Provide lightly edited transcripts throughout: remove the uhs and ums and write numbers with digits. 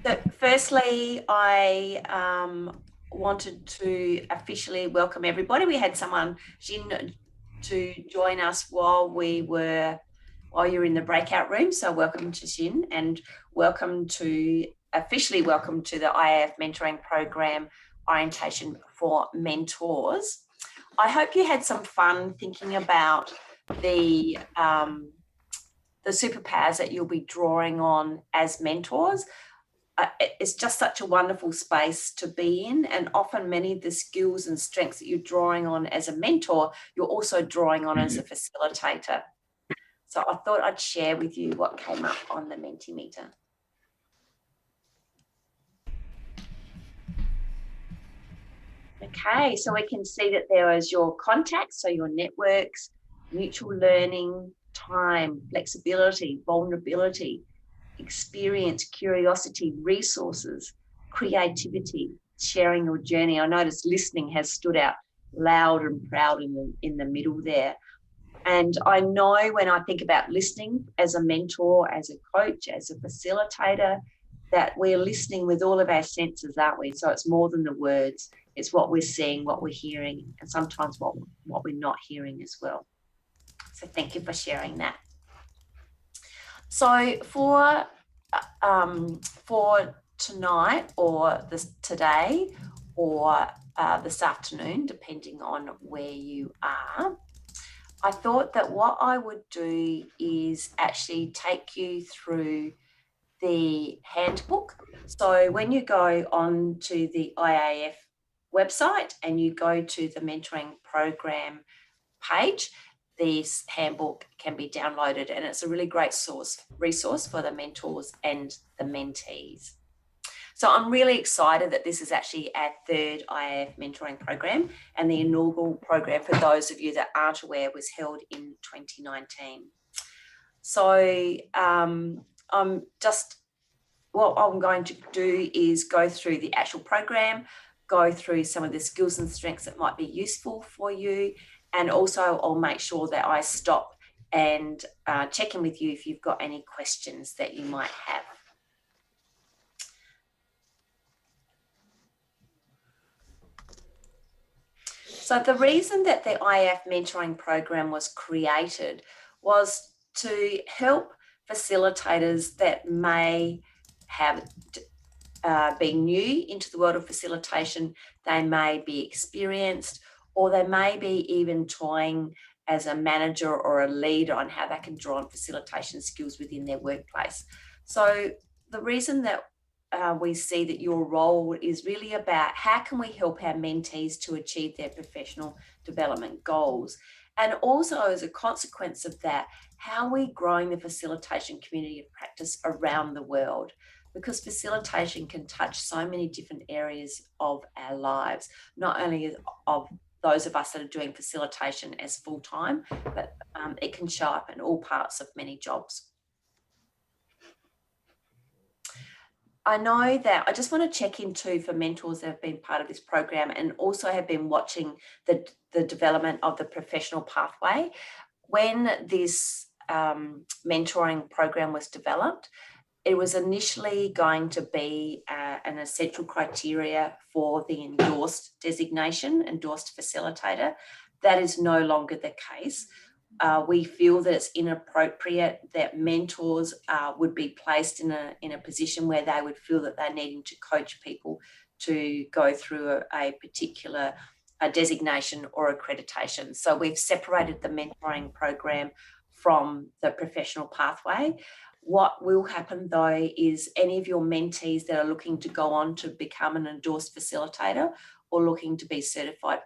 So firstly, I wanted to officially welcome everybody. We had someone, Jin, to join us while you're in the breakout room. So welcome to Jin, and officially welcome to the IAF Mentoring Program Orientation for Mentors. I hope you had some fun thinking about the superpowers that you'll be drawing on as mentors. It's just such a wonderful space to be in, and often many of the skills and strengths that you're drawing on as a mentor, you're also drawing on as a facilitator. So I thought I'd share with you what came up on the Mentimeter. Okay, so we can see that there is your contacts, so your networks, mutual learning, time, flexibility, vulnerability, experience, curiosity, resources, creativity, sharing your journey. I noticed listening has stood out loud and proud in the middle there. And I know when I think about listening as a mentor, as a coach, as a facilitator, that we're listening with all of our senses, aren't we? So it's more than the words. It's what we're seeing, what we're hearing, and sometimes what we're not hearing as well. So thank you for sharing that. So for tonight or today or this afternoon, depending on where you are, I thought that what I would do is actually take you through the handbook. So when you go on to the IAF website and you go to the mentoring program page, this handbook can be downloaded, and it's a really great resource for the mentors and the mentees. So I'm really excited that this is actually our third IAF mentoring program, and the inaugural program, for those of you that aren't aware, was held in 2019. So what I'm going to do is go through the actual program, go through some of the skills and strengths that might be useful for you, and also I'll make sure that I stop and check in with you if you've got any questions that you might have. So the reason that the IAF mentoring program was created was to help facilitators that may have been new into the world of facilitation. They may be experienced, or they may be even toying as a manager or a leader on how they can draw on facilitation skills within their workplace. So the reason that we see that your role is really about how can we help our mentees to achieve their professional development goals. And also, as a consequence of that, how are we growing the facilitation community of practice around the world? Because facilitation can touch so many different areas of our lives, not only of those of us that are doing facilitation as full-time, but it can show up in all parts of many jobs. I know that I just want to check in too for mentors that have been part of this program and also have been watching the development of the professional pathway. When this mentoring program was developed, it was initially going to be an essential criteria for the endorsed designation, endorsed facilitator. That is no longer the case. We feel that it's inappropriate that mentors would be placed in a position where they would feel that they're needing to coach people to go through a particular designation or accreditation. So we've separated the mentoring program from the professional pathway. What will happen though is any of your mentees that are looking to go on to become an endorsed facilitator or looking to be certified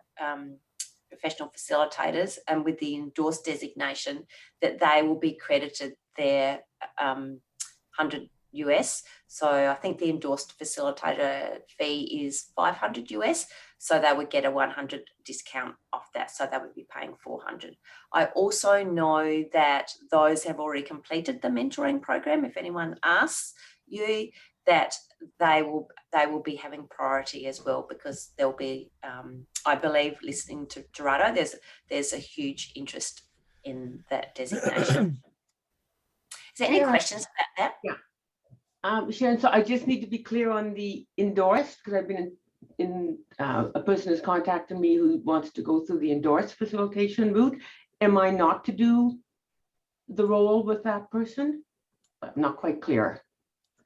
professional facilitators and with the endorsed designation, that they will be credited their 100 US. So I think the endorsed facilitator fee is 500 US. So they would get a 100 discount off that. So they would be paying 400. I also know that those have already completed the mentoring program. If anyone asks you, that they will be having priority as well, because there'll be, I believe, listening to Gerardo, there's a huge interest in that designation. Is there any questions about that? Yeah. Sharon, so I just need to be clear on the endorsed, because I've been a person has contacted me who wants to go through the endorsed facilitation route. Am I not to do the role with that person? I'm not quite clear.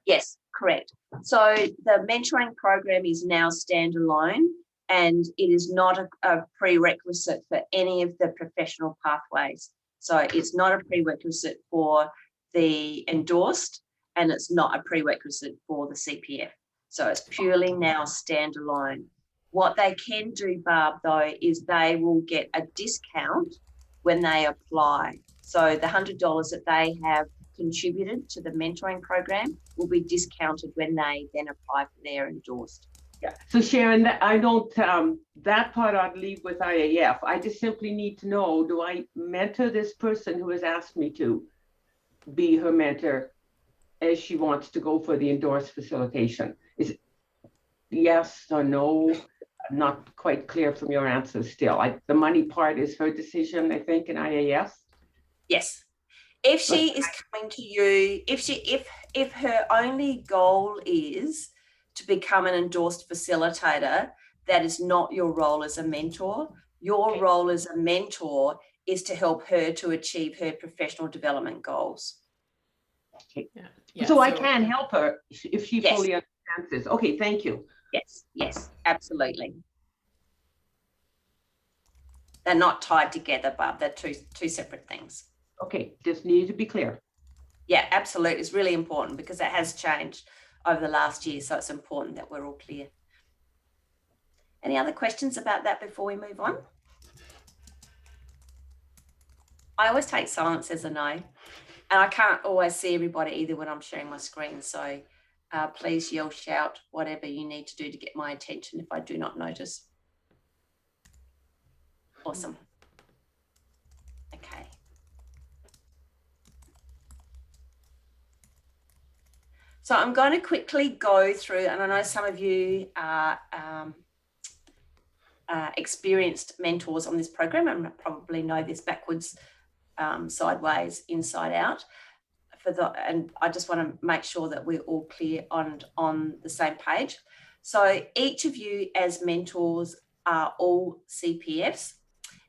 Yes, correct. So the mentoring program is now standalone, and it is not a prerequisite for any of the professional pathways. So it's not a prerequisite for the endorsed, and it's not a prerequisite for the CPF. So it's purely now standalone. What they can do, Barb, though, is they will get a discount when they apply. So the $100 that they have contributed to the mentoring program will be discounted when they then apply for their endorsed. Yeah. So Sharon, I don't, that part I'd leave with IAF. I just simply need to know, do I mentor this person who has asked me to be her mentor as she wants to go for the endorsed facilitation? Is it yes or no? I'm not quite clear from your answer still. The money part is her decision, I think, in IAF. Yes. If she is coming to you, if her only goal is to become an endorsed facilitator, that is not your role as a mentor. Your role as a mentor is to help her to achieve her professional development goals. Okay. Yeah, so I can help her if she fully understands this. Okay, thank you. Yes, absolutely. They're not tied together, but they're two separate things. Okay, just need to be clear. Yeah, absolutely. It's really important because it has changed over the last year, so it's important that we're all clear. Any other questions about that before we move on? I always take silence as a no, and I can't always see everybody either when I'm sharing my screen, so please yell, shout, whatever you need to do to get my attention if I do not notice. Awesome. Okay. So I'm going to quickly go through, and I know some of you are experienced mentors on this program and probably know this backwards, sideways, inside out. And I just want to make sure that we're all clear on the same page. So each of you as mentors are all CPFs.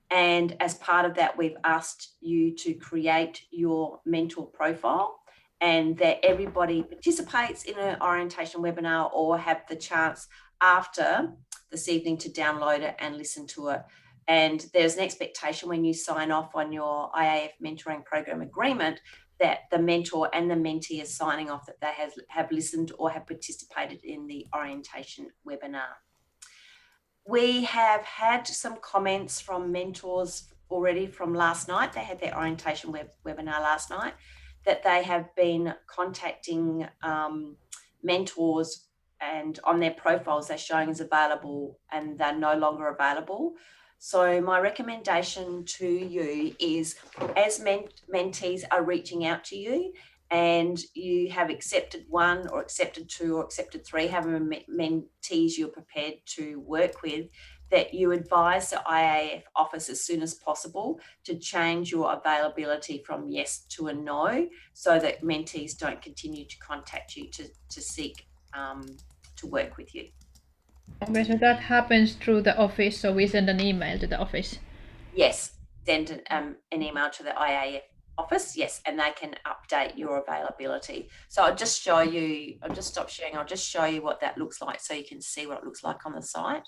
And as part of that, we've asked you to create your mentor profile, and that everybody participates in an orientation webinar or have the chance after this evening to download it and listen to it. And there's an expectation when you sign off on your IAF mentoring program agreement that the mentor and the mentee is signing off that they have listened or have participated in the orientation webinar. We have had some comments from mentors already from last night. They had their orientation webinar last night, that they have been contacting mentors, and on their profiles they're showing as available and they're no longer available. So my recommendation to you is, as mentees are reaching out to you and you have accepted one or accepted two or accepted three, however many mentees you're prepared to work with, that you advise the IAF office as soon as possible to change your availability from yes to a no, so that mentees don't continue to contact you to seek to work with you. Okay, so that happens through the office, so we send an email to the office? Yes, send an email to the IAF office, yes, and they can update your availability. So I'll just show you, I'll just stop sharing, I'll just show you what that looks like so you can see what it looks like on the site.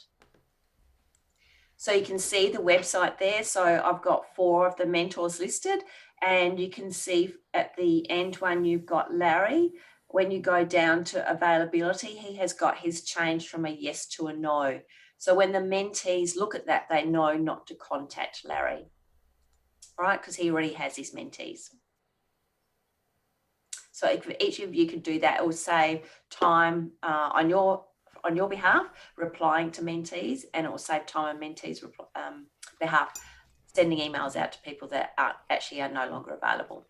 So you can see the website there. So I've got 4 of the mentors listed, and you can see at the end one you've got Larry. When you go down to availability, he has got his changed from a yes to a no. So when the mentees look at that, they know not to contact Larry, right? Because he already has his mentees. So if each of you could do that, it will save time on your behalf replying to mentees, and it will save time on mentees' behalf sending emails out to people that actually are no longer available.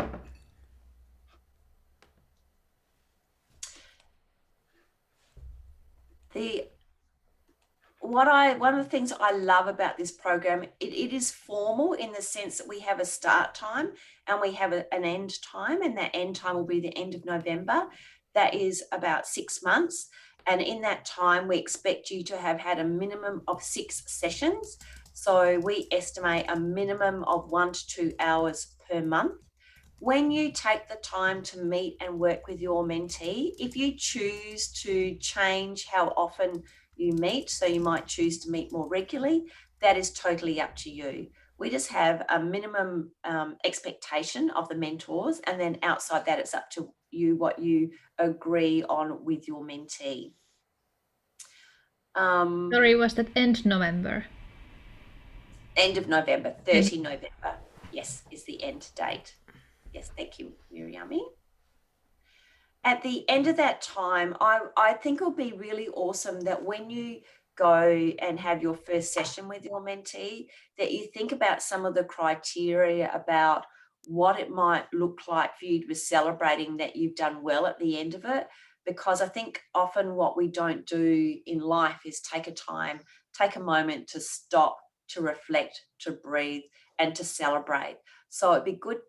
One of the things I love about this program, it is formal in the sense that we have a start time and we have an end time, and that end time will be the end of November. that is about 6 months. And in that time, we expect you to have had a minimum of 6 sessions. So we estimate a minimum of 1 to 2 hours per month. When you take the time to meet and work with your mentee, if you choose to change how often you meet, so you might choose to meet more regularly, that is totally up to you. We just have a minimum expectation of the mentors, and then outside that, it's up to you what you agree on with your mentee. Sorry, was that end November? End of November, 30 November, yes, is the end date. Yes, thank you, Miriami. At the end of that time, I think it'll be really awesome that when you go and have your first session with your mentee, that you think about some of the criteria about what it might look like for you to be celebrating that you've done well at the end of it. Because I think often what we don't do in life is take a moment to stop, to reflect, to breathe, and to celebrate. So it'd be good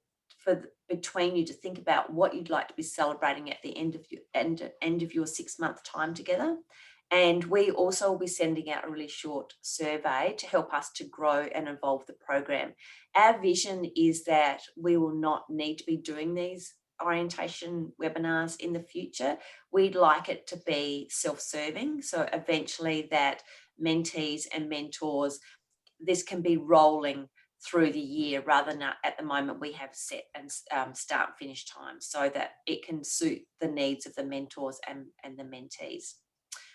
between you to think about what you'd like to be celebrating at the end of your 6-month time together. And we also will be sending out a really short survey to help us to grow and evolve the program. Our vision is that we will not need to be doing these orientation webinars in the future. We'd like it to be self-serving, so eventually that mentees and mentors, this can be rolling through the year rather than at the moment we have set and start and finish times, so that it can suit the needs of the mentors and the mentees.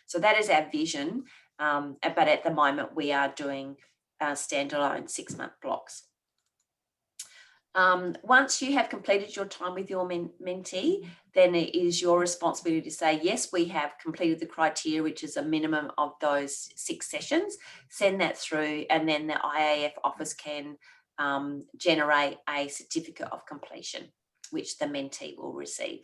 So that is our vision, but at the moment we are doing standalone 6-month blocks. Once you have completed your time with your mentee, then it is your responsibility to say, yes, we have completed the criteria, which is a minimum of those 6 sessions, send that through, and then the IAF office can generate a certificate of completion, which the mentee will receive.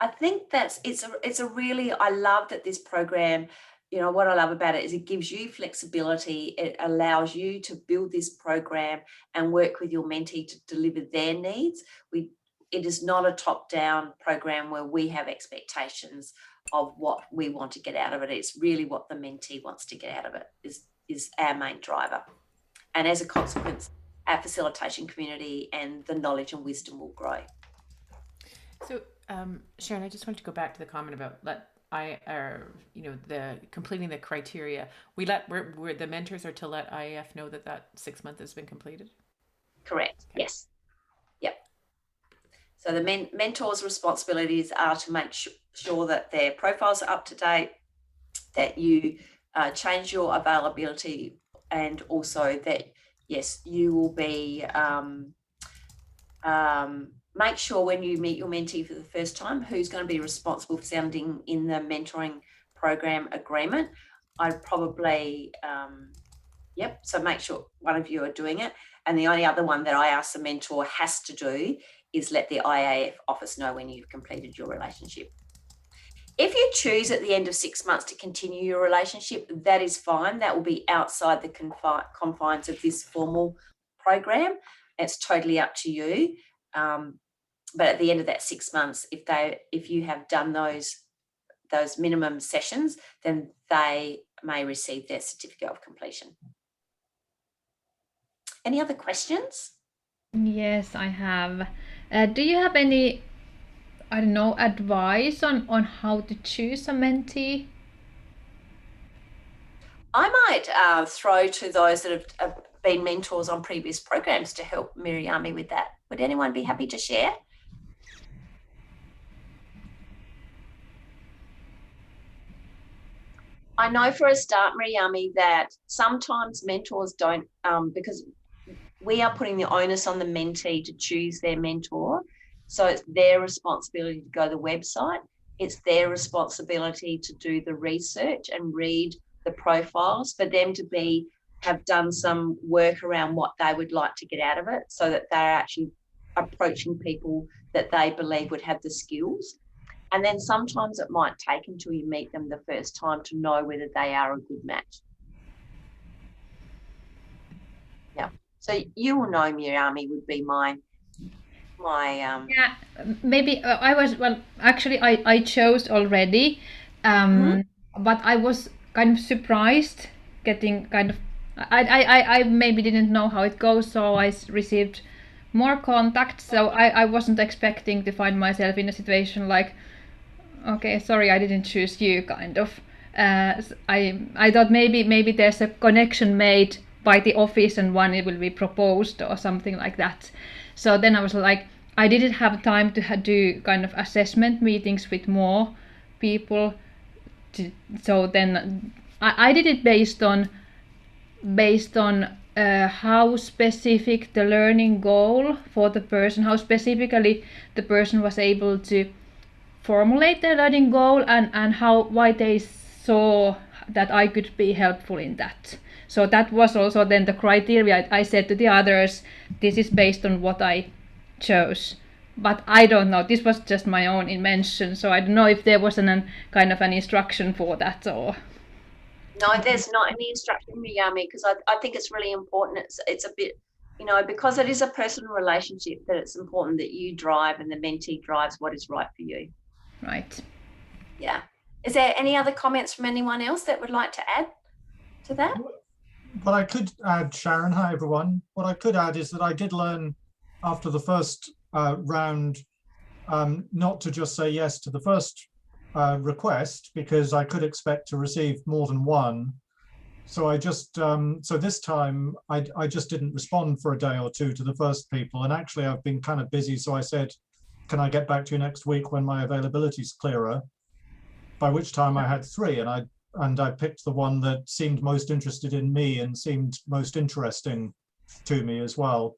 I think it's a really, I love that this program, you know, what I love about it is it gives you flexibility. It allows you to build this program and work with your mentee to deliver their needs. It is not a top-down program where we have expectations of what we want to get out of it. It's really what the mentee wants to get out of it is our main driver. And as a consequence, our facilitation community and the knowledge and wisdom will grow. So, Sharon, I just want to go back to the comment about the completing the criteria. Where the mentors are to let IAF know that 6 month has been completed. Correct. Okay. Yes. Yep. So the mentors' responsibilities are to make sure that their profiles are up to date, that you change your availability, and also that yes, you will be. Make sure when you meet your mentee for the first time, who's going to be responsible for sending in the mentoring program agreement. I'd probably, so make sure one of you are doing it. And the only other one that I ask the mentor has to do is let the IAF office know when you've completed your relationship. If you choose at the end of 6 months to continue your relationship, that is fine. That will be outside the confines of this formal program. It's totally up to you. But at the end of that 6 months, if you have done those minimum sessions, then they may receive their certificate of completion. Any other questions? Yes, I have. Do you have any, I don't know, advice on how to choose a mentee? I might throw to those that have been mentors on previous programs to help Miriami with that. Would anyone be happy to share? I know for a start, Miriami, that sometimes mentors don't, because we are putting the onus on the mentee to choose their mentor. So it's their responsibility to go to the website. It's their responsibility to do the research and read the profiles, for them to have done some work around what they would like to get out of it, so that they're actually approaching people that they believe would have the skills. And then sometimes it might take until you meet them the first time to know whether they are a good match. Yeah. So you will know, Miriami, would be my my Yeah, maybe I was, well, actually, I chose already, but I was kind of surprised getting kind of, I maybe didn't know how it goes, so received more contacts. So I wasn't expecting to find myself in a situation like, okay, sorry, I didn't choose you, kind of. I thought maybe there's a connection made by the office and one it will be proposed or something like that. So then I was like, I didn't have time to do kind of assessment meetings with more people. So then I did it based on how specific the learning goal for the person, how specifically the person was able to formulate their learning goal, and why they saw that I could be helpful in that. So that was also then the criteria I said to the others, this is based on what I chose. But I don't know, this was just my own invention, so I don't know if there was an kind of an instruction for that or... No, there's not any instruction, Miyami, because I think it's really important. It's a bit, because it is a personal relationship, that it's important that you drive and the mentee drives what is right for you. Right. Yeah. Is there any other comments from anyone else that would like to add to that? What I could add, Sharon, hi everyone. What I could add is that I did learn after the first round not to just say yes to the first request, because I could expect to receive more than one. So I just, so this time I just didn't respond for a day or two to the first people. And actually I've been kind of busy. So I said, can I get back to you next week when my availability is clearer? By which time I had 3, and I picked the one that seemed most interested in me and seemed most interesting to me as well.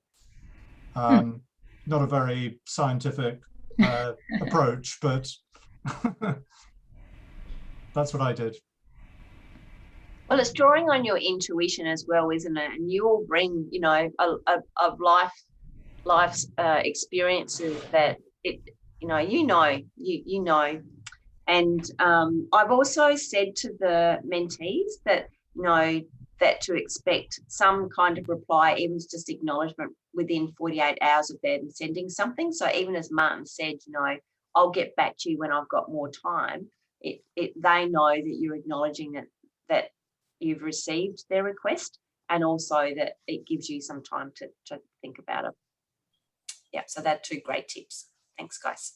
Not a very scientific approach, but that's what I did. Well, it's drawing on your intuition as well, isn't it? And you all bring, of life's experiences that you know. And I've also said to the mentees that, that to expect some kind of reply, even just acknowledgement within 48 hours of them sending something. So even as Martin said, I'll get back to you when I've got more time. They know that you're acknowledging that you've received their request, and also that it gives you some time to think about it. Yeah, so they're 2 great tips. Thanks, guys.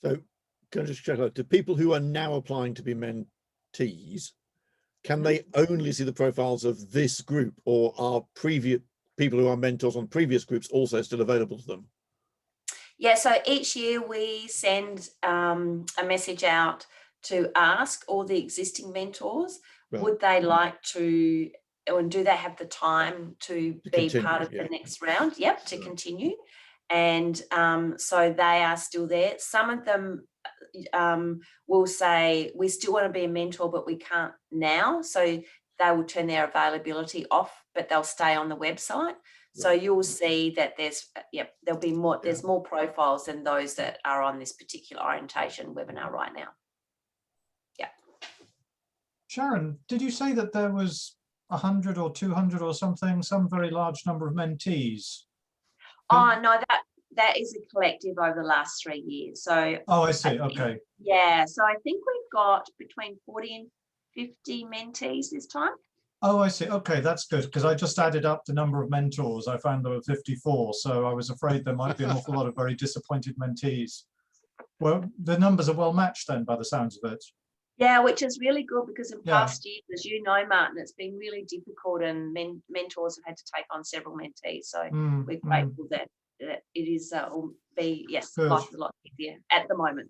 So can I just check out, do people who are now applying to be mentees, can they only see the profiles of this group, or are previous people who are mentors on previous groups also still available to them? Yeah, so each year we send a message out to ask all the existing mentors, right, would they like to, and do they have the time to be continue, part of the next round? Yep, to continue. And so they are still there. Some of them will say, we still want to be a mentor, but we can't now. So they will turn their availability off, but they'll stay on the website. So you'll see that there'll be more, there's more profiles than those that are on this particular orientation webinar right now. Yeah. Sharon, did you say that there was 100 or 200 or something, some very large number of mentees? Oh, no, that is a collective over the last 3 years. So I see. Okay. Yeah. So I think we've got between 40 and 50 mentees this time. Oh, I see. Okay, that's good, because I just added up the number of mentors. I found there were 54, so I was afraid there might be an awful lot of very disappointed mentees. Well, the numbers are well matched then, by the sounds of it. Yeah, which is really good, because in past years, as you know, Martin, it's been really difficult, and mentors have had to take on several mentees. So we're grateful that it is life is a lot easier at the moment.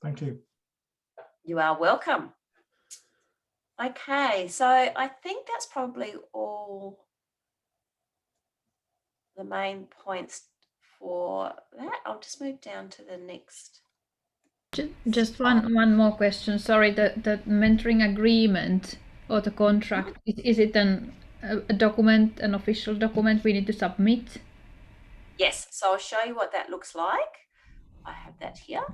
Thank you. You are welcome. Okay, so I think that's probably all the main points for that. I'll just move down to the next. Just one more question. Sorry, the mentoring agreement or the contract, is it a document, an official document we need to submit? Yes, so I'll show you what that looks like. I have that here.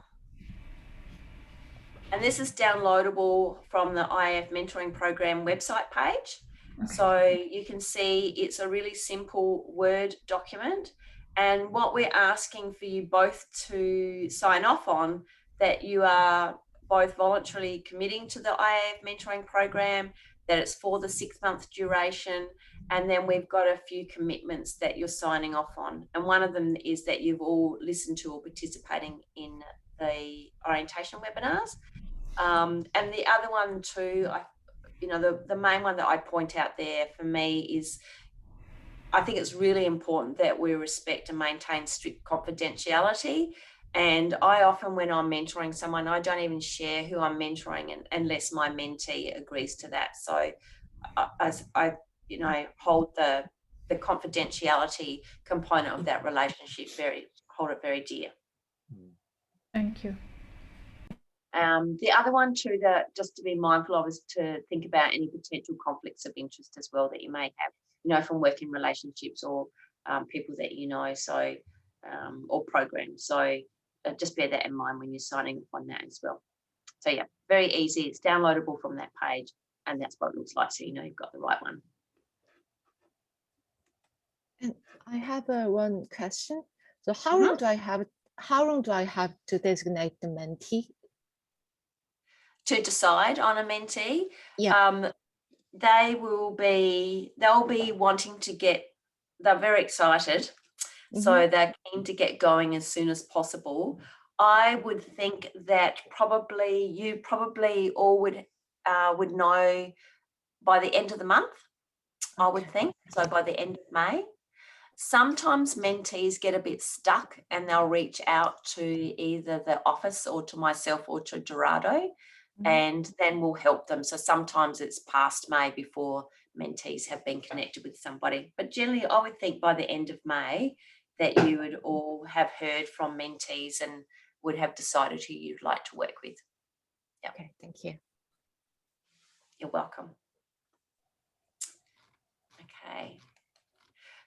And this is downloadable from the IAF Mentoring Program website page. So you can see it's a really simple Word document. And what we're asking for you both to sign off on, that you are both voluntarily committing to the IAF mentoring program, that it's for the 6-month duration, and then we've got a few commitments that you're signing off on. And one of them is that you've all listened to or participating in the orientation webinars. And the other one too, the main one that I point out there for me is, I think it's really important that we respect and maintain strict confidentiality. And I often, when I'm mentoring someone, I don't even share who I'm mentoring unless my mentee agrees to that. So as I hold the confidentiality component of that relationship hold it very dear. Thank you. The other one too, that just to be mindful of, is to think about any potential conflicts of interest as well that you may have, from working relationships or people that so or programs. So just bear that in mind when you're signing up on that as well. So yeah, very easy. It's downloadable from that page, and that's what it looks like. So you've got the right one. And I have one question. So how long do I have to designate the mentee? To decide on a mentee, Yeah. they'll be wanting to they're very excited. So they're keen to get going as soon as possible. I would think that you all would know by the end of the month, I would think. So by the end of May. Sometimes mentees get a bit stuck and they'll reach out to either the office or to myself or to Dorado, and then we'll help them. So sometimes it's past May before mentees have been connected with somebody. But generally, I would think by the end of May that you would all have heard from mentees and would have decided who you'd like to work with. Yep. Okay, thank you. You're welcome. Okay.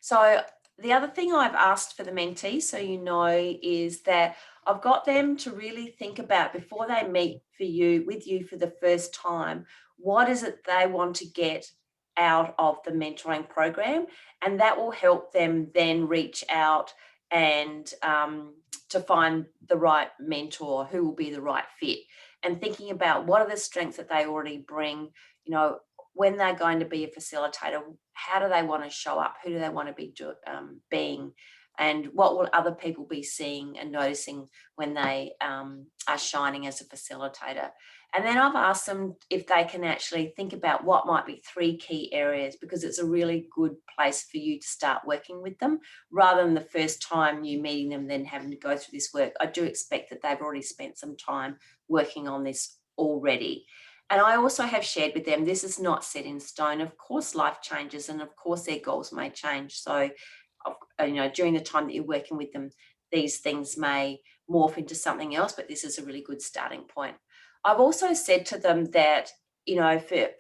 So the other thing I've asked for the mentee, so is that I've got them to really think about, before they meet with you for the first time, what is it they want to get out of the mentoring program, and that will help them then reach out and to find the right mentor who will be the right fit, and thinking about what are the strengths that they already bring, when they're going to be a facilitator, how do they want to show up? Who do they want to be being? And what will other people be seeing and noticing when they are shining as a facilitator? And then I've asked them if they can actually think about what might be 3 key areas, because it's a really good place for you to start working with them, rather than the first time you meeting them then having to go through this work. I do expect that they've already spent some time working on this already. And I also have shared with them, this is not set in stone. Of course, life changes, and of course their goals may change. So, during the time that you're working with them, these things may morph into something else, but this is a really good starting point. I've also said to them that,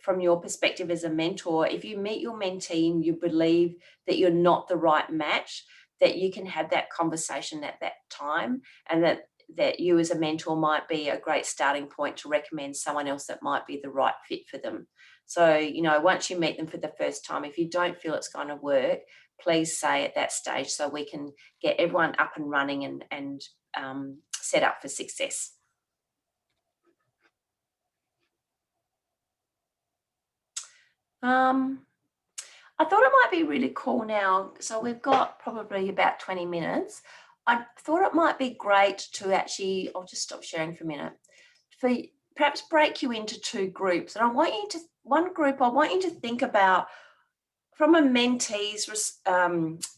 from your perspective as a mentor, if you meet your mentee and you believe that you're not the right match, that you can have that conversation at that time, and that you as a mentor might be a great starting point to recommend someone else that might be the right fit for them. So, once you meet them for the first time, if you don't feel it's going to work, please say at that stage, so we can get everyone up and running and set up for success. I thought it might be really cool now. So we've got probably about 20 minutes. I thought it might be great to actually, I'll just stop sharing for a minute, for perhaps break you into 2 groups. And I want you to think about, from a mentee's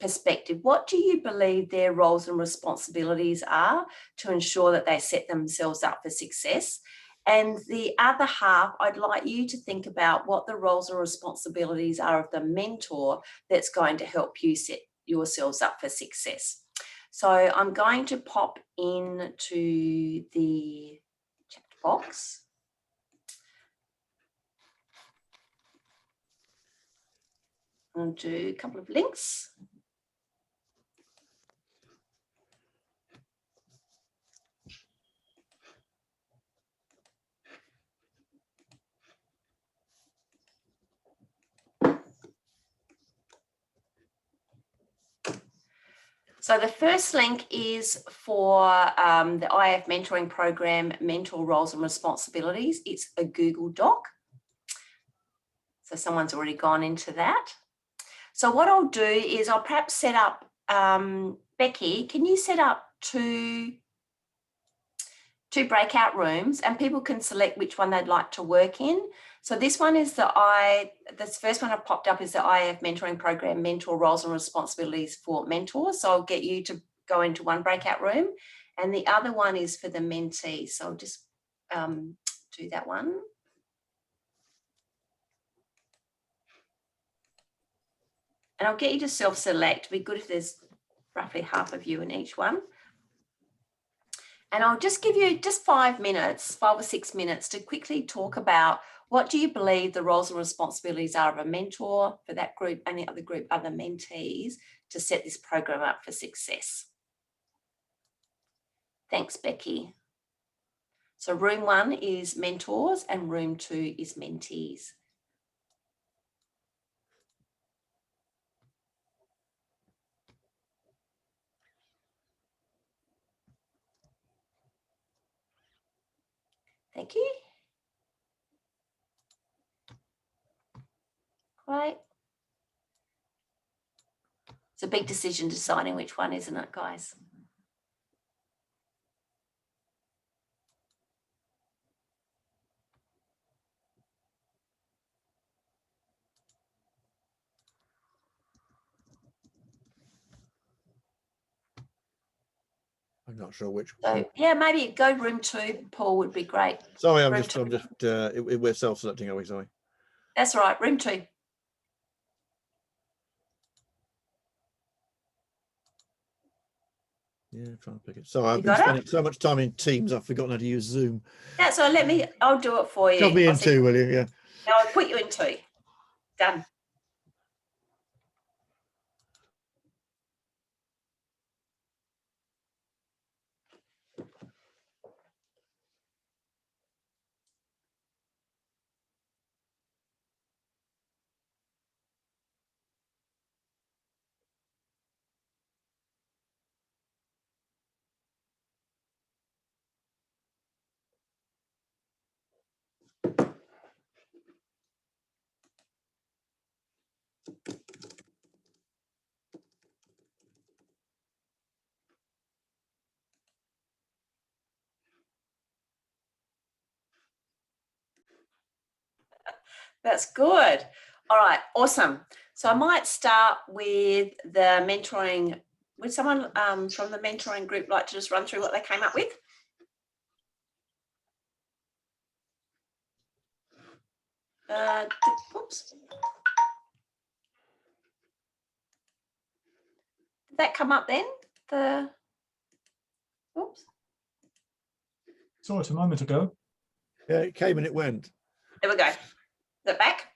perspective, what do you believe their roles and responsibilities are to ensure that they set themselves up for success? And the other half, I'd like you to think about what the roles and responsibilities are of the mentor that's going to help you set yourselves up for success. So I'm going to pop into the chat box. I'll do a couple of links. So the first link is for the IAF mentoring program, Mentor Roles and Responsibilities. It's a Google Doc. So someone's already gone into that. So what I'll do is I'll perhaps set up, Becky, can you set up two breakout rooms and people can select which one they'd like to work in. So this one is this first one I've popped up is the IAF mentoring program, Mentor Roles and Responsibilities for Mentors. So I'll get you to go into one breakout room and the other one is for the mentee. So I'll just do that one. And I'll get you to self-select. It'd be good if there's roughly half of you in each one. And I'll just give you just 5 minutes, 5 or 6 minutes to quickly talk about what do you believe the roles and responsibilities are of a mentor for that group and the other group, other mentees, to set this program up for success. Thanks, Becky. So room 1 is mentors and room 2 is mentees. Thank you. Great. It's a big decision deciding which one, isn't it, guys? I'm not sure which. So yeah, maybe go room 2, Paul, would be great. Sorry, Room we're self-selecting, are we? Sorry. That's right, room 2. Yeah, trying to pick it. So I've You been got it? spending so much time in Teams, I've forgotten how to use Zoom. Yeah, so I'll do it for you. Shove me I'll in see- too, will you? Yeah. No, I'll put you in 2. Done. That's good. All right, awesome. So I might start with the mentoring. Would someone from the mentoring group like to just run through what they came up with? Oops. Did that come up then? Oops. Saw it a moment ago. Yeah, it came and it went. There we go. Is it back?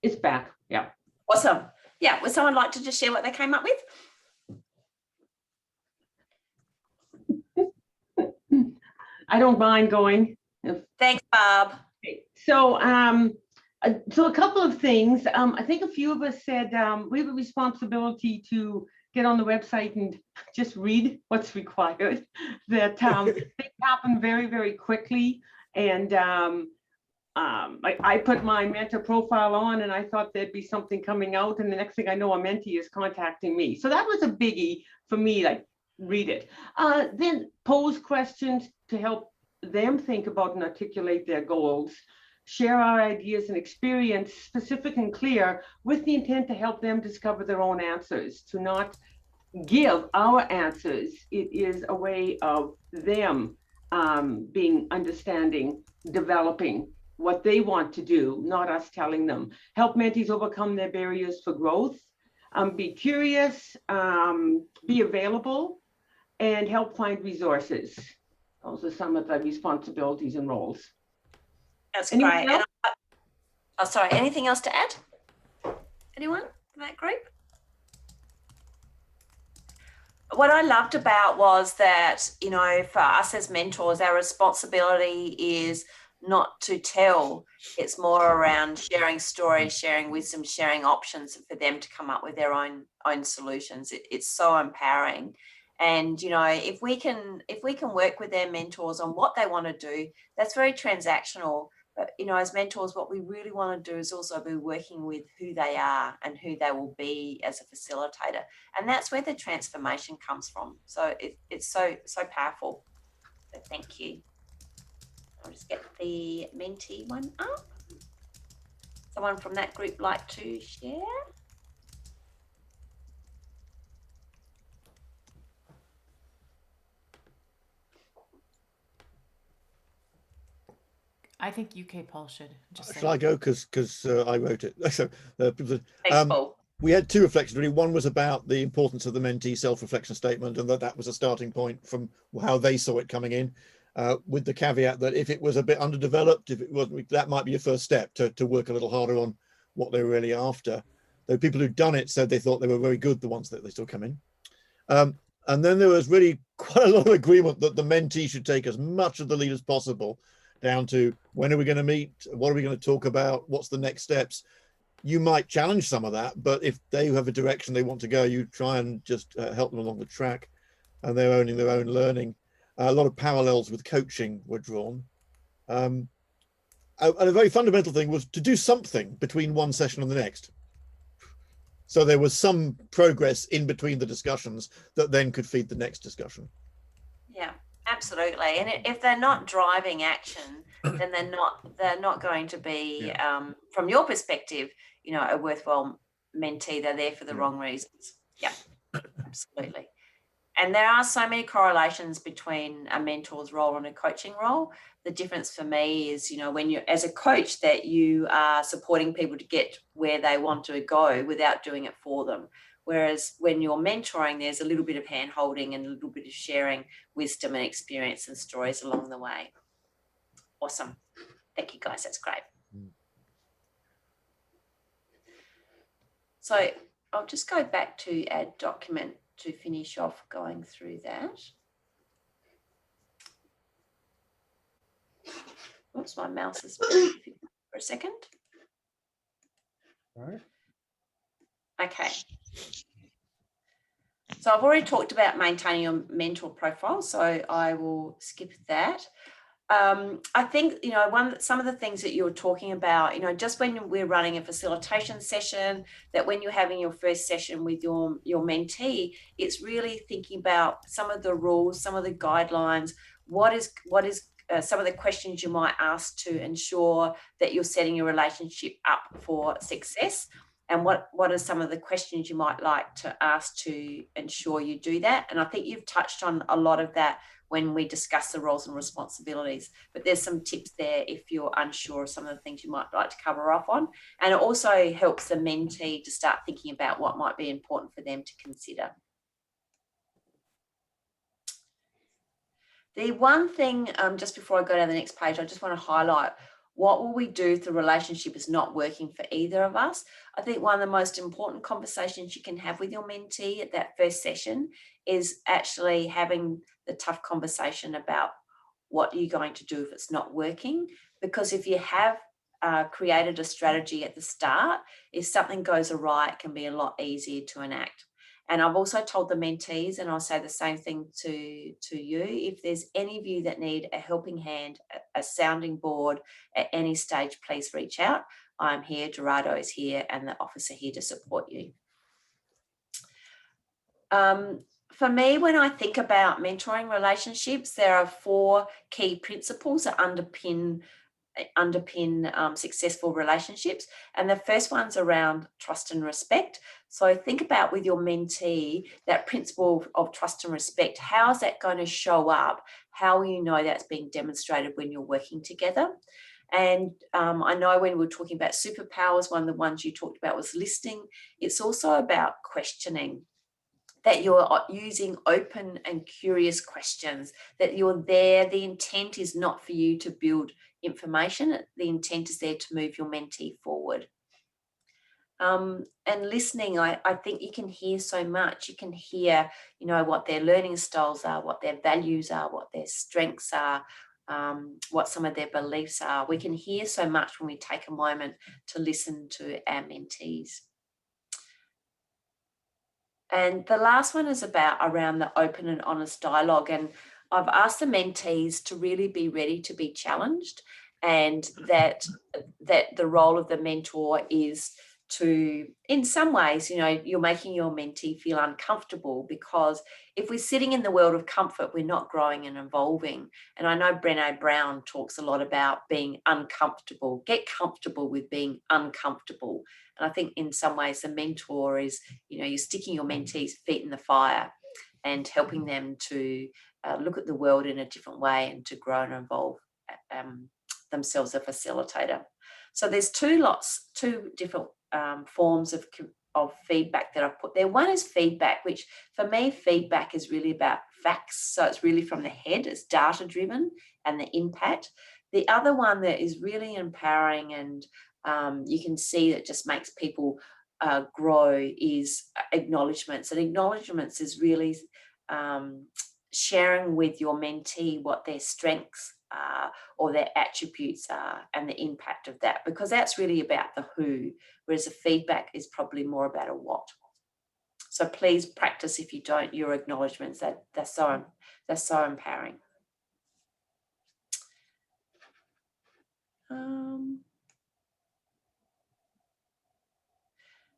It's back. Yeah. Awesome. Yeah, would someone like to just share what they came up with? I don't mind going. Thanks, Barb. So, so a couple of things. I think a few of us said we have a responsibility to get on the website and just read what's required. That things happen very, very quickly. And I put my mentor profile on and I thought there'd be something coming out. And the next thing I know, a mentee is contacting me. So that was a biggie for me, like read it. Then pose questions to help them think about and articulate their goals. Share our ideas and experience, specific and clear, with the intent to help them discover their own answers, to not give our answers. It is a way of them being understanding, developing what they want to do, not us telling them. Help mentees overcome their barriers for growth, be curious, be available, and help find resources. Those are some of the responsibilities and roles. That's Anyone great. else? And sorry, anything else to add? Anyone in that group? What I loved about was that, you know, for us as mentors, our responsibility is not to tell. It's more around sharing stories, sharing wisdom, sharing options for them to come up with their own solutions. It's so empowering. And, you know, if we can work with their mentors on what they want to do, that's very transactional. But, you know, as mentors, what we really want to do is also be working with who they are and who they will be as a facilitator. And that's where the transformation comes from. So it's so powerful. So thank you. I'll just get the mentee one up. Someone from that group like to share? I think UK Paul should. Just Shall I go? Because I wrote it. So, Thanks, Paul. we had two reflections really. One was about the importance of the mentee self-reflection statement, and that was a starting point from how they saw it coming in, with the caveat that if it was a bit underdeveloped, if it wasn't, that might be a first step to work a little harder on what they were really after. Though people who'd done it said they thought they were very good, the ones that they still come in. And then there was really quite a lot of agreement that the mentee should take as much of the lead as possible, down to when are we going to meet, what are we going to talk about, what's the next steps. You might challenge some of that, but if they have a direction they want to go, you try and just help them along the track, and they're owning their own learning. A lot of parallels with coaching were drawn. And a very fundamental thing was to do something between one session and the next. So there was some progress in between the discussions that then could feed the next discussion. Yeah, absolutely. And if they're not driving action, then they're not going to be, from your perspective, you know, a worthwhile mentee. They're there for the wrong reasons. Yeah, absolutely. And there are so many correlations between a mentor's role and a coaching role. The difference for me is, you know, when you're as a coach, that you are supporting people to get where they want to go without doing it for them. Whereas when you're mentoring, there's a little bit of hand holding and a little bit of sharing wisdom and experience and stories along the way. Awesome. Thank you, guys. That's great. So I'll just go back to add document to finish off going through that. Oops, my mouse is for a second. All right. Okay. So I've already talked about maintaining your mentor profile, so I will skip that. I think, you know, some of the things that you were talking about, you know, just when we're running a facilitation session, that when you're having your first session with your mentee, it's really thinking about some of the rules, some of the guidelines, what is some of the questions you might ask to ensure that you're setting your relationship up for success. And what are some of the questions you might like to ask to ensure you do that? And I think you've touched on a lot of that when we discuss the roles and responsibilities, but there's some tips there if you're unsure of some of the things you might like to cover off on. And it also helps the mentee to start thinking about what might be important for them to consider. The one thing, just before I go down the next page, I just want to highlight, what will we do if the relationship is not working for either of us? I think one of the most important conversations you can have with your mentee at that first session is actually having the tough conversation about what you're going to do if it's not working. Because if you have created a strategy at the start, if something goes awry, it can be a lot easier to enact. And I've also told the mentees, and I'll say the same thing to you, if there's any of you that need a helping hand, a sounding board at any stage, please reach out. I'm here, Gerardo is here, and the office are here to support you. For me, when I think about mentoring relationships, there are 4 key principles that underpin successful relationships. And the first one's around trust and respect. So think about with your mentee, that principle of trust and respect. How is that going to show up? How will you know that's being demonstrated when you're working together? And I know when we were talking about superpowers, one of the ones you talked about was listening. It's also about questioning, that you're using open and curious questions, that you're there. The intent is not for you to build information. The intent is there to move your mentee forward. And listening, I think you can hear so much. You can hear, you know, what their learning styles are, what their values are, what their strengths are, what some of their beliefs are. We can hear so much when we take a moment to listen to our mentees. And the last one is around the open and honest dialogue. And I've asked the mentees to really be ready to be challenged, and that the role of the mentor is to, in some ways, you're making your mentee feel uncomfortable, because if we're sitting in the world of comfort, we're not growing and evolving. And I know Brené Brown talks a lot about being uncomfortable. Get comfortable with being uncomfortable. And I think in some ways the mentor is, you're sticking your mentee's feet in the fire and helping them to look at the world in a different way and to grow and evolve themselves, a facilitator. So there's two different forms of feedback that I've put there. One is feedback, which for me, feedback is really about facts. So it's really from the head, it's data driven and the impact. The other one that is really empowering and you can see that just makes people grow is acknowledgements. And acknowledgements is really sharing with your mentee what their strengths are or their attributes are and the impact of that, because that's really about the who, whereas the feedback is probably more about a what. So please practice, if you don't, your acknowledgements. They're so empowering.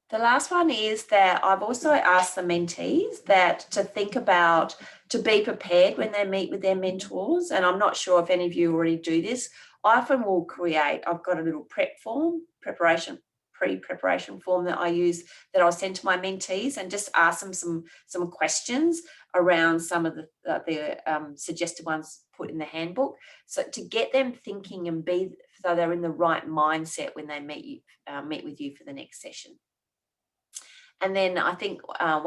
The last one is that I've also asked the mentees to think about, to be prepared when they meet with their mentors. And I'm not sure if any of you already do this. I often will create, I've got a little pre-preparation form that I use, that I'll send to my mentees, and just ask them some questions around some of the suggested ones put in the handbook. So to get them thinking and so they're in the right mindset when they meet with you for the next session. And then I think I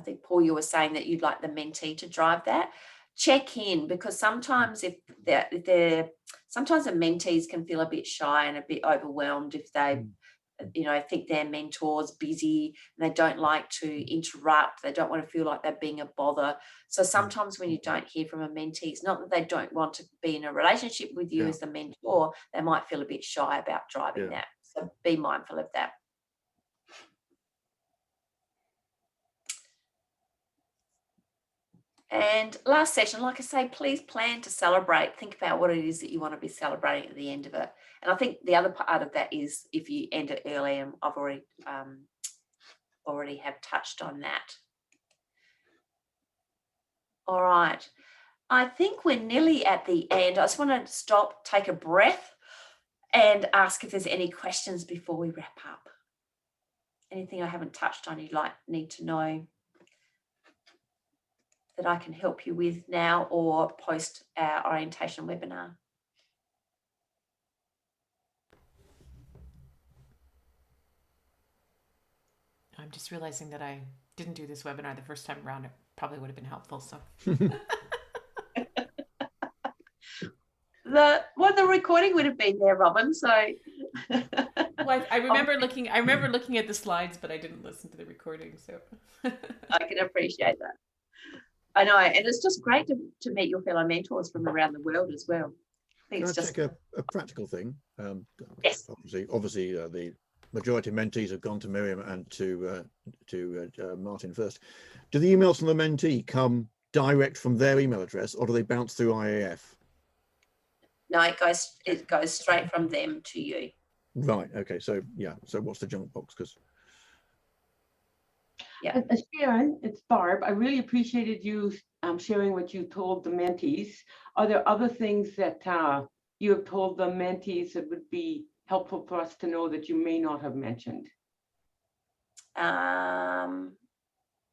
think Paul, you were saying that you'd like the mentee to drive that. Check in, because sometimes sometimes the mentees can feel a bit shy and a bit overwhelmed if they think their mentor's busy and they don't like to interrupt. They don't want to feel like they're being a bother. So sometimes when you don't hear from a mentee, it's not that they don't want to be in a relationship with you as the mentor. They might feel a bit shy about driving that. So be mindful of that. And last session, like I say, please plan to celebrate. Think about what it is that you want to be celebrating at the end of it. And I think the other part of that is if you end it early, and I've already have touched on that. All right. I think we're nearly at the end. I just want to stop, take a breath, and ask if there's any questions before we wrap up. Anything I haven't touched on you'd need to know that I can help you with now or post our orientation webinar? I'm just realizing that I didn't do this webinar the first time around. It probably would have been helpful. So the recording would have been there, Robin. So well, I remember looking at the slides, but I didn't listen to the recording. So I can appreciate that. I know, and it's just great to meet your fellow mentors from around the world as well. I think Can I check a practical thing? Yes. Obviously, the majority of mentees have gone to Miriam and to Martin first. Do the emails from the mentee come direct from their email address, or do they bounce through IAF? No, it goes straight from them to you. Right. Okay. So yeah. So what's the junk box? Because yeah, Sharon, it's Barb. I really appreciated you sharing what you told the mentees. Are there other things that you have told the mentees that would be helpful for us to know that you may not have mentioned?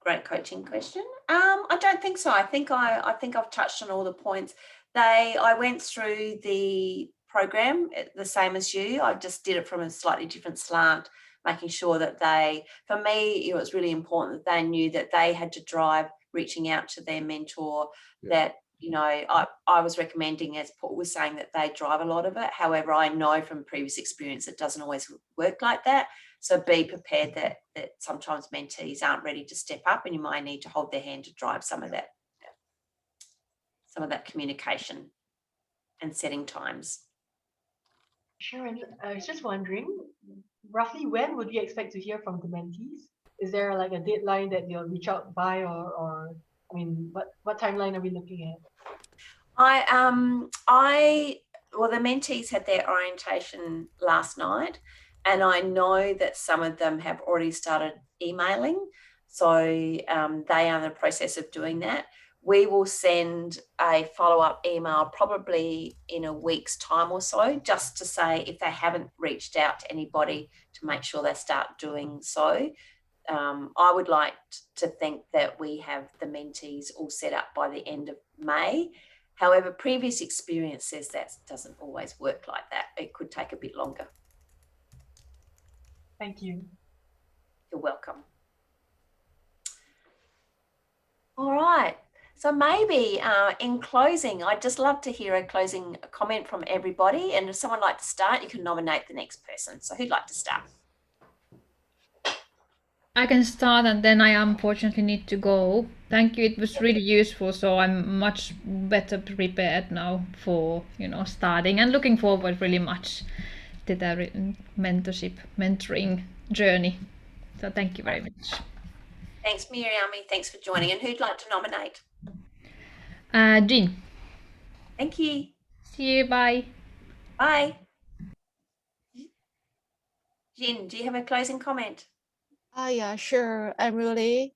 Great coaching question. I don't think so. I think I've touched on all the points. I went through the program the same as you. I just did it from a slightly different slant, making sure that for me, it was really important that they knew that they had to drive reaching out to their mentor, that, I was recommending, as Paul was saying, that they drive a lot of it. However, I know from previous experience it doesn't always work like that. So be prepared that sometimes mentees aren't ready to step up, and you might need to hold their hand to drive some of that communication. and setting times. Sharon, I was just wondering, roughly when would we expect to hear from the mentees? Is there like a deadline that they'll reach out by, or I mean, what timeline are we looking at? Well, the mentees had their orientation last night, and I know that some of them have already started emailing. So they are in the process of doing that. We will send a follow-up email probably in a week's time or so, just to say if they haven't reached out to anybody, to make sure they start doing so. I would like to think that we have the mentees all set up by the end of May. However, previous experience says that doesn't always work like that. It could take a bit longer. Thank you. You're welcome. All right. So maybe in closing, I'd just love to hear a closing comment from everybody. And if someone would like to start, you can nominate the next person. So who'd like to start? I can start, and then I unfortunately need to go. Thank you. It was really useful, so I'm much better prepared now for starting, and looking forward really much to the mentoring journey. So thank you very much. Thanks, Miriami. Thanks for joining. And who'd like to nominate? Jean. Thank you. See you. Bye. Bye. Jean, do you have a closing comment? Yeah, sure. I'm really,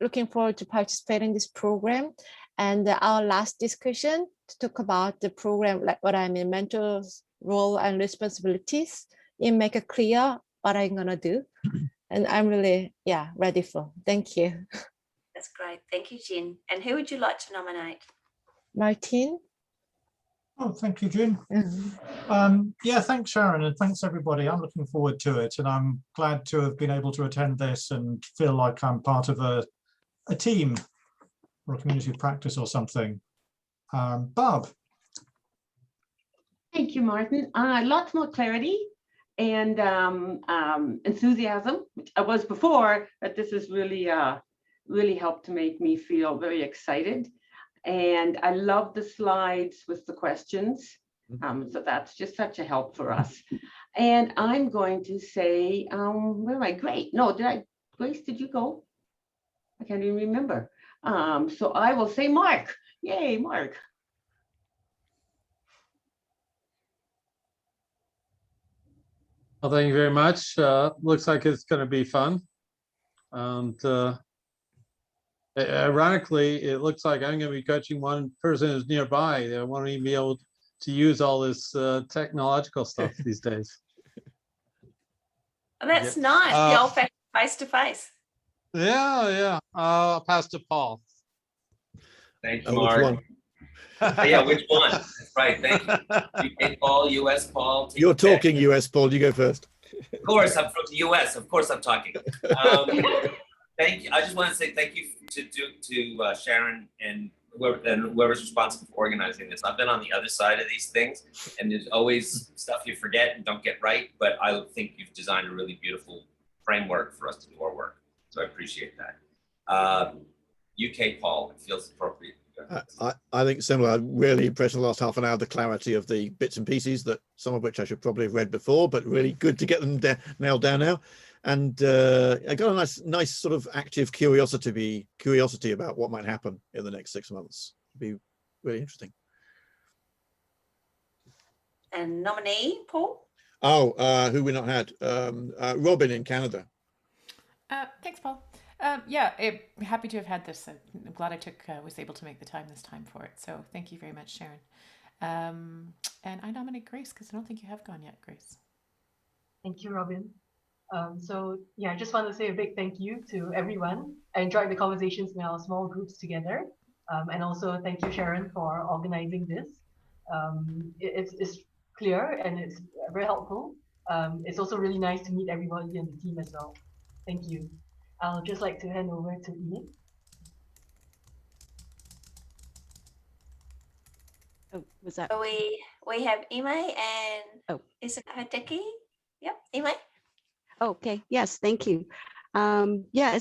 looking forward to participating in this program. And our last discussion to talk about the program, like what I'm in mentor's role and responsibilities, and make it clear what I'm gonna do. And I'm really, ready for. Thank you. That's great. Thank you, Jean. And who would you like to nominate? Martin. Oh, thank you, June. Yeah, thanks, Sharon, and thanks, everybody. I'm looking forward to it, and I'm glad to have been able to attend this and feel like I'm part of a team or a community of practice or something. Barb. Thank you, Martin. Lots more clarity and enthusiasm, which I was before, but this has really, really helped to make me feel very excited. And I love the slides with the questions. So that's just such a help for us. And I'm going to say, where am I? Great. No, Grace, did you go? I can't even remember. So I will say Mark. Yay, Mark. Well, thank you very much. Looks like it's going to be fun. And ironically, it looks like I'm going to be coaching one person who's nearby. They won't even be able to use all this technological stuff these days. Oh, that's nice. The old-fashioned face-to-face. Yeah. I'll pass to Paul. Thank you, Mark. Yeah, which one? That's right. Thank you. UK Paul, US Paul. You're talking US Paul. You go first. Of course, I'm from the US. Of course, I'm talking. Thank you. I just want to say thank you to Sharon and whoever's responsible for organizing this. I've been on the other side of these things, and there's always stuff you forget and don't get right. But I think you've designed a really beautiful framework for us to do our work. So I appreciate that. UK Paul, it feels appropriate. I think similar. I'm really impressed in the last half an hour the clarity of the bits and pieces, that some of which I should probably have read before, but really good to get them nailed down now. And I got a nice sort of active curiosity about what might happen in the next 6 months. It'd be really interesting. And nominee, Paul? Oh, who we not had? Robin in Canada. Thanks, Paul. Yeah, happy to have had this. I'm glad I was able to make the time this time for it. So thank you very much, Sharon. And I nominate Grace because I don't think you have gone yet, Grace. Thank you, Robin. So yeah, I just want to say a big thank you to everyone. I enjoyed the conversations in our small groups together. And also thank you, Sharon, for organizing this. It's clear and it's very helpful. It's also really nice to meet everybody in the team as well. Thank you. I'll just like to hand over to Ian. Oh, was that? So we have Ime and is it Hideki? Yep, Ime. Okay, yes, thank you. Yeah,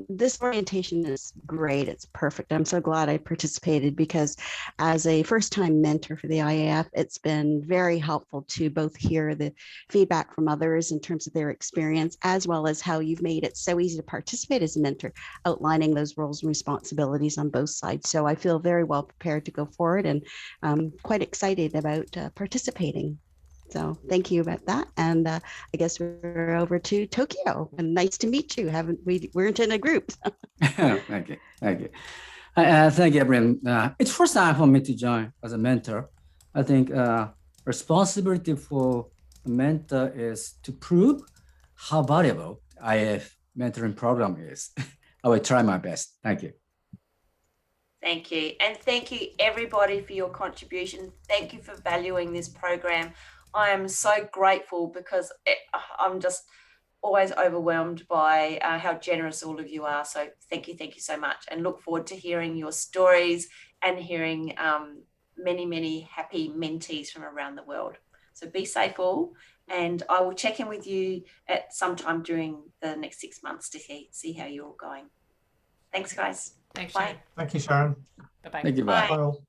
this orientation is great. It's perfect. I'm so glad I participated because as a first-time mentor for the IAF, it's been very helpful to both hear the feedback from others in terms of their experience, as well as how you've made it so easy to participate as a mentor, outlining those roles and responsibilities on both sides. So I feel very well prepared to go forward and quite excited about participating. So thank you about that. And I guess we're over to Tokyo. And nice to meet you. We weren't in a group. Thank you. Thank you. Thank you, everyone. It's first time for me to join as a mentor. I think responsibility for a mentor is to prove how valuable IAF mentoring program is. I will try my best. Thank you. Thank you. And thank you everybody for your contribution. Thank you for valuing this program. I am so grateful because I'm just always overwhelmed by how generous all of you are. So thank you so much, and look forward to hearing your stories and hearing many, many happy mentees from around the world. So be safe all, and I will check in with you at some time during the next 6 months to see how you're all going. Thanks, guys. Thanks, Bye. Sharon. Thank you, Sharon. Bye-bye. Thank you. Bye. Bye all.